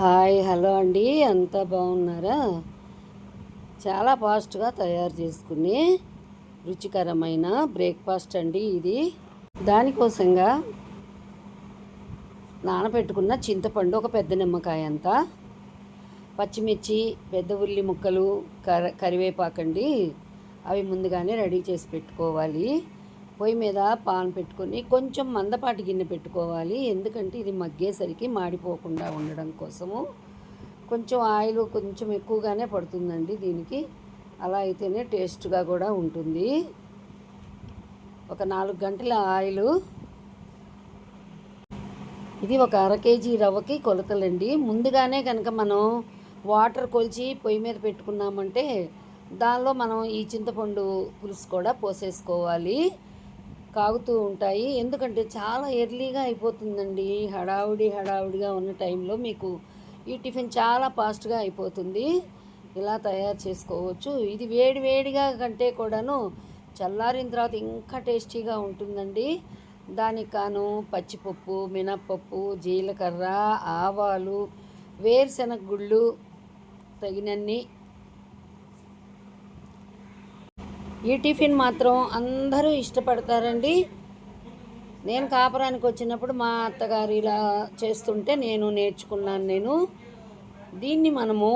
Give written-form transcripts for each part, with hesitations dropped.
Hi hello అండి, అంతా బాగున్నారా? చాలా ఫాస్ట్గా తయారు చేసుకునే రుచికరమైన బ్రేక్ఫాస్ట్ అండి ఇది. దానికోసంగా నానబెట్టుకున్న చింతపండు ఒక పెద్ద నిమ్మకాయ అంతా, పచ్చిమిర్చి, పెద్ద ఉల్లి ముక్కలు, కరివేపాకండి. అవి ముందుగానే రెడీ చేసి పెట్టుకోవాలి. పొయ్యి మీద పాన్ పెట్టుకొని కొంచెం మందపాటి గిన్నె పెట్టుకోవాలి. ఎందుకంటే ఇది మగ్గేసరికి మాడిపోకుండా ఉండడం కోసము. కొంచెం ఆయిల్ కొంచెం ఎక్కువగానే పడుతుందండి దీనికి. అలా అయితేనే టేస్ట్గా కూడా ఉంటుంది. ఒక 4 గంటల ఆయిలు. ఇది ఒక 1/2 కేజీ రవ్వకి కొలతలండి. ముందుగానే కనుక మనం వాటర్ కొలిచి పొయ్యి మీద పెట్టుకున్నామంటే దానిలో మనం ఈ చింతపండు పులుసు కూడా పోసేసుకోవాలి. కాగుతూ ఉంటాయి. ఎందుకంటే చాలా ఎర్లీగా అయిపోతుందండి. హడావుడిగా ఉన్న టైంలో మీకు ఈ టిఫిన్ చాలా ఫాస్ట్గా అయిపోతుంది. ఇలా తయారు చేసుకోవచ్చు. ఇది వేడిగా కంటే కూడాను చల్లారిన తర్వాత ఇంకా టేస్టీగా ఉంటుందండి. దానికి కాను పచ్చిపప్పు, మినప్పప్పు, జీలకర్ర, ఆవాలు, వేరుశనగ గుళ్ళు తగినన్ని. ఈ టిఫిన్ మాత్రం అందరూ ఇష్టపడతారండి. నేను కాపురానికి వచ్చినప్పుడు మా అత్తగారు ఇలా చేస్తుంటే నేను నేర్చుకున్నాను. దీన్ని మనము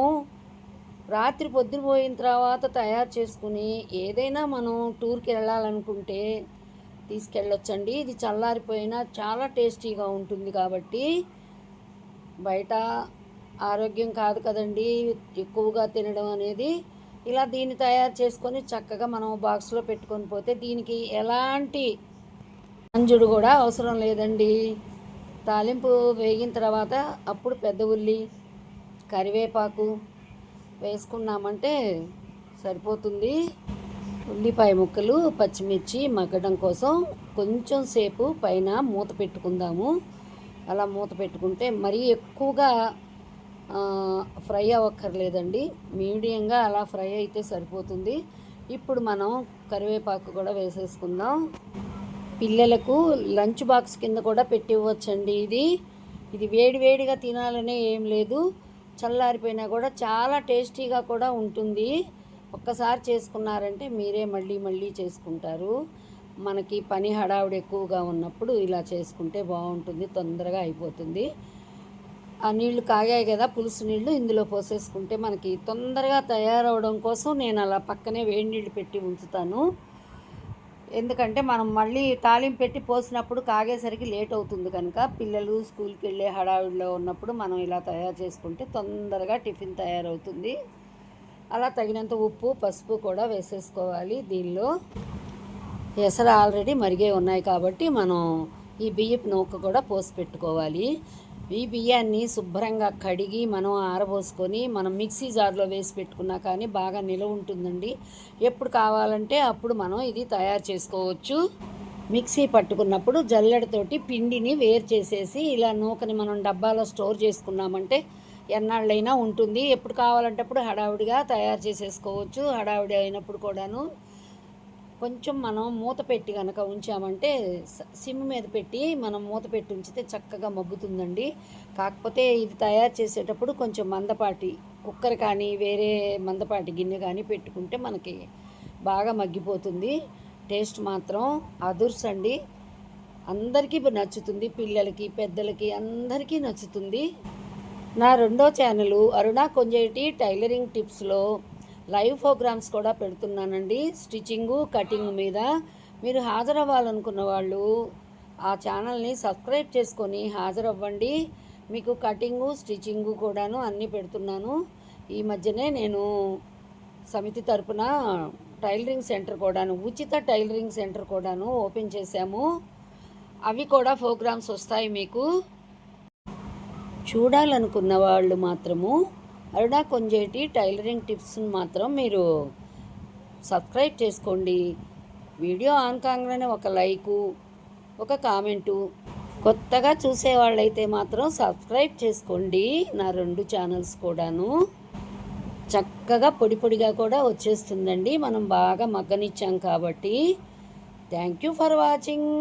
రాత్రి పొద్దుపోయిన తర్వాత తయారు చేసుకుని ఏదైనా మనం టూర్కి వెళ్ళాలనుకుంటే తీసుకెళ్ళొచ్చండి. ఇది చల్లారిపోయినా చాలా టేస్టీగా ఉంటుంది. కాబట్టి బయట ఆరోగ్యం కాదు కదండి ఎక్కువగా తినడం అనేది. ఇలా దీన్ని తయారు చేసుకొని చక్కగా మనం బాక్స్లో పెట్టుకొని పోతే దీనికి ఎలాంటి అంజుడు కూడా అవసరం లేదండి. తాలింపు వేగిన తర్వాత అప్పుడు పెద్ద ఉల్లి, కరివేపాకు వేసుకున్నామంటే సరిపోతుంది. ఉల్లిపాయ ముక్కలు, పచ్చిమిర్చి మగ్గడం కోసం కొంచెం సేపు పైన మూత పెట్టుకుందాము. అలా మూత పెట్టుకుంటే మరీ ఎక్కువగా ఫ్రై అవ్వక్కర్లేదండి. మీడియంగా అలా ఫ్రై అయితే సరిపోతుంది. ఇప్పుడు మనం కరివేపాకు కూడా వేసేసుకుందాం. పిల్లలకు లంచ్ బాక్స్ కింద కూడా పెట్టి ఇవ్వచ్చండి. ఇది వేడిగా తినాలనే ఏం లేదు. చల్లారిపోయినా కూడా చాలా టేస్టీగా కూడా ఉంటుంది. ఒక్కసారి చేసుకున్నారంటే మీరే మళ్ళీ చేసుకుంటారు. మనకి పని హడావుడి ఎక్కువగా ఉన్నప్పుడు ఇలా చేసుకుంటే బాగుంటుంది. తొందరగా అయిపోతుంది. ఆ నీళ్లు కాగాయి కదా, పులుసు నీళ్లు ఇందులో పోసేసుకుంటే మనకి తొందరగా తయారవడం కోసం నేను అలా పక్కనే వేడి నీళ్ళు పెట్టి ఉంచుతాను. ఎందుకంటే మనం మళ్ళీ తాలింపు పెట్టి పోసినప్పుడు కాగేసరికి లేట్ అవుతుంది కనుక పిల్లలు స్కూల్కి వెళ్ళే హడావిడిలో ఉన్నప్పుడు మనం ఇలా తయారు చేసుకుంటే తొందరగా టిఫిన్ తయారవుతుంది. అలా తగినంత ఉప్పు, పసుపు కూడా వేసేసుకోవాలి. దీనిలో ఎసరు ఆల్రెడీ మరిగే ఉన్నాయి కాబట్టి మనం ఈ బియ్యపు నూక కూడా పోసి పెట్టుకోవాలి. ఈ బియ్యాన్ని శుభ్రంగా కడిగి మనం ఆరబోసుకొని మనం మిక్సీ జార్లో వేసి పెట్టుకున్నా కానీ బాగా నిలవ ఉంటుందండి. ఎప్పుడు కావాలంటే అప్పుడు మనం ఇది తయారు చేసుకోవచ్చు. మిక్సీ పట్టుకున్నప్పుడు జల్లెడతోటి పిండిని వేరు చేసేసి ఇలా నూకని మనం డబ్బాలో స్టోర్ చేసుకున్నామంటే ఎన్నాళ్ళైనా ఉంటుంది. ఎప్పుడు కావాలంటే అప్పుడు హడావుడిగా తయారు చేసేసుకోవచ్చు. హడావుడి అయినప్పుడు కూడాను కొంచెం మనం మూత పెట్టి కనుక ఉంచామంటే సిమ్ మీద పెట్టి మనం మూత పెట్టి ఉంచితే చక్కగా మగ్గుతుందండి. కాకపోతే ఇది తయారు చేసేటప్పుడు కొంచెం మందపాటి కుక్కర్ కానీ వేరే మందపాటి గిన్నె కానీ పెట్టుకుంటే మనకి బాగా మగ్గిపోతుంది. టేస్ట్ మాత్రం అదుర్సండి. అందరికీ నచ్చుతుంది. పిల్లలకి, పెద్దలకి అందరికీ నచ్చుతుంది. నా రెండో ఛానల్ అరుణ కొంజేటి టైలరింగ్ టిప్స్లో లైవ్ ప్రోగ్రామ్స్ కూడా పెడుతున్నానండి. స్టిచ్చింగు, కటింగ్ మీద మీరు హాజరవ్వాలనుకున్న వాళ్ళు ఆ ఛానల్ని సబ్స్క్రైబ్ చేసుకొని హాజరవ్వండి. మీకు కటింగు, స్టిచ్చింగు కూడాను అన్నీ పెడుతున్నాను. ఈ మధ్యనే నేను సమితి తరపున టైలరింగ్ సెంటర్ కూడాను, ఉచిత టైలరింగ్ సెంటర్ కూడాను ఓపెన్ చేశాము. అవి కూడా ప్రోగ్రామ్స్ వస్తాయి మీకు. చూడాలనుకున్న వాళ్ళు మాత్రము అరుణ కొంజేటి టైలరింగ్ టిప్స్ని మాత్రం మీరు సబ్స్క్రైబ్ చేసుకోండి. వీడియో ఆన్ కాగానే ఒక లైకు, ఒక కామెంటు. కొత్తగా చూసేవాళ్ళైతే మాత్రం సబ్స్క్రైబ్ చేసుకోండి. నా 2 ఛానల్స్ కూడాను చక్కగా పొడిగా కూడా వచ్చేస్తుందండి. మనం బాగా మగ్గనిచ్చాం కాబట్టి. Thank you for watching.